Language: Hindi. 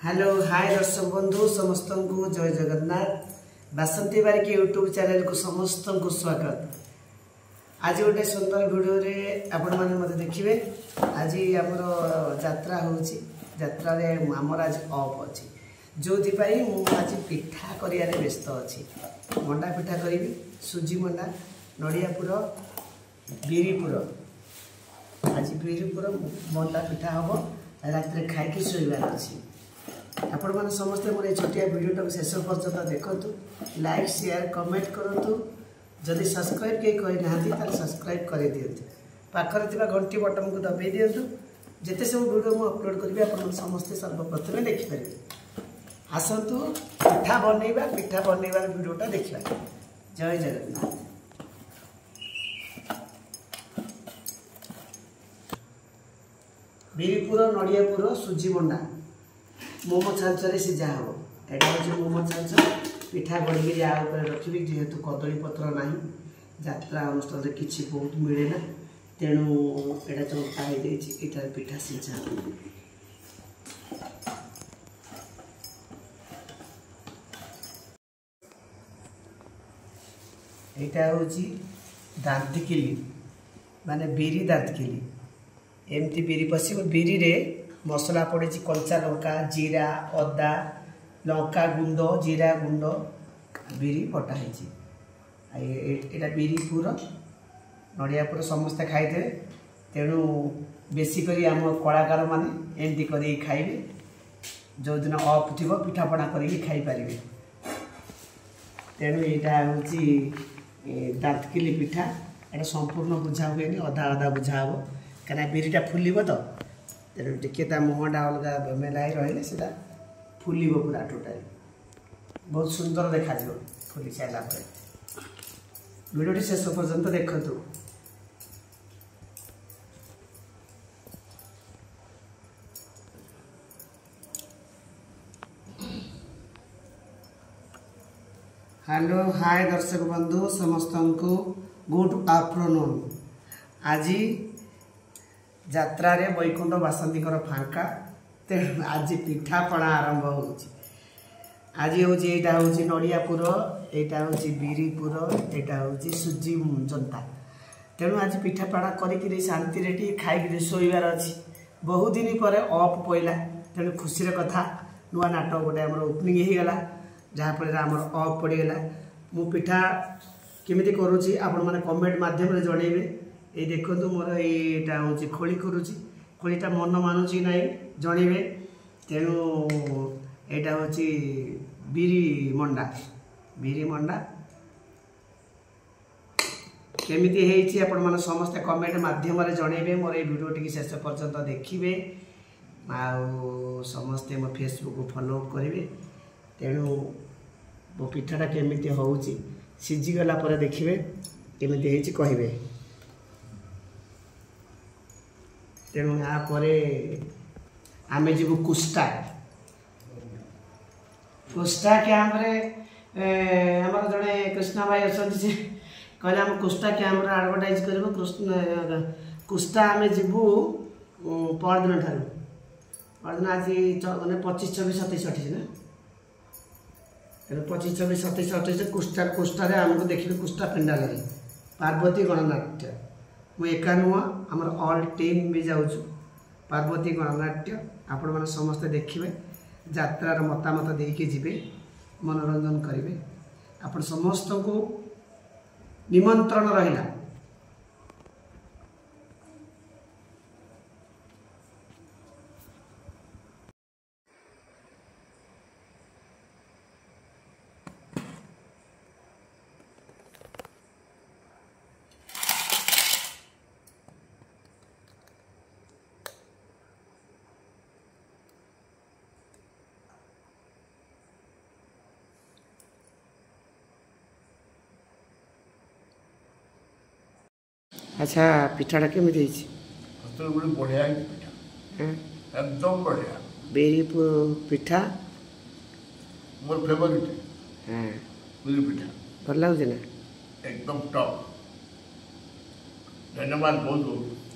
हेलो हाय दर्शक बंधु समस्त को जय जगन्नाथ बासंती बारिक यूट्यूब चैनल को समस्त को स्वागत। आज गोटे सुंदर वीडियो रे आपण माने मते देखिबे। आज हमर यात्रा होची यात्रा रे हमर आज ऑफ अछि जोथि पई मु आज पिठा करिया रे व्यस्त अछि। मंडा पिठा करिबी सुजी मंडा नडिया पुर बिरीपुर आज बिरीपुर मंडा पिठा हबो रात रे खाइ के सोइबार अछि। आपण माने समस्ते मोर छोटिया वीडियो को शेष पर्यंत देखंतु लाइक शेयर कमेंट करंतु जदि सब्सक्राइब के करि नाहंती तार सब्सक्राइब करि दियंतु पाखरे थिबा घंटी बटन को दबाई दियंतु जेते सब वीडियो मु अपलोड करबी आपण समस्ते सर्वप्रथम देखि परिबे। आसंतु पिठा बनैबा वीडियोटा देखिबा। जय जगन्नाथ। बिरीपुर नडियापुर सुजी मंडा मोमो छांचरे सिझा हम एटा हूँ मोमो छांच पिठा गढ़ी रखी जेहेतु कदली पत्र ना यात्रा अनुष्ठान किसी बहुत मिले ना तेणु एटा चंपा हो पिठा सिझा यहाँ हूँ दांतिकिली माने बिरी दांतिकिली एमती बिरी पशिब बिरी रे मसला पड़े कंचा लंका जीरा अदा लंका गुंड जीरा गुंड बिरी बटा है बिरीपुर नडियापुर समस्ते खाइदे तेणु बेसी करी आम कलाकार माने एमती कर खाइबे जो दिन ऑफ थी पिठापଣା करके खाई पारे। तेणु यहाँ हूँ दांतकिली पिठा ये संपूर्ण बुझा हुए अधा अधा बुझा हम कहीं बिरीटा फुलब तो तेणु टिके मुहटा अलग मेलाई रही से फुल पूरा टोटाल बहुत सुंदर देखा फुली सारा वीडियो शेष पर्यंत देखु। हेलो हाय दर्शक बंधु समस्त को गुड आफ्टरनून। आज यात्रा रे बैकुंठ बासंती फांका तेणु आज पिठापଣା आरंभ हो। आज हूँ यहाँ हूँ नडियापुर यहाँ हूँ बिरीपुर यहाँ हूँ सुजी जनता तेणु आज पिठापଣା कर शांति रे खाई शोबार अच्छी बहुत दिन पर ऑफ पड़ा तेणु खुशी कथा नुआ नाटक गोटे आम ओपनिंग होगला जहाँफल आम ऑफ पड़गला मु पिठा केमी करुँची आपण मैंने कमेंट मध्यम जनइबे। ये देखो मोर यहाँ हूँ खोली करुँची खोलीटा मन मानुची ना जनइबे। तेणु यहाँ हूँ बिरी मंडा केमिति आपण मैंने समस्ते कमेंट मध्यम जनइबे। मोर ये वीडियो टी शेष पर्यंत देखिए आउ समस्ते मो फेसबुक को फॉलो करेंगे। तेणु मो पिठाटा केमिति होउची सिझीगला पर देखिए केमिति होइची कहिबे। तेणु यहाँ पर आम जीव कुष्टा कैंप आमर जड़े कृष्णा भाई अच्छा से कहले आम कुष्टा कैंप आडभटाइज कर कुष्टा आम जीवु परदिन ठार परदिन आज मैंने 25 26 27 28 ना 25 26 27 28 कुष्टा आमको देखिए कुष्टा पेंडाल पार्वती गणनाट्य मु एका नुआ आमर ऑल टीम भी जाऊँ पार्वती गणनाट्य आपण मैंने समस्ते देखिए यात्रार मतामत देके जीवे मनोरंजन करेंगे आपण समस्त को निमंत्रण रहिला। अच्छा पिठाटा केमी बढ़िया एकदम बढ़िया बिरीपुर पिठा मोर फेवरेट बिरी पिठा भल लगे ना एकदम टॉप। धन्यवाद बहुत बहुत।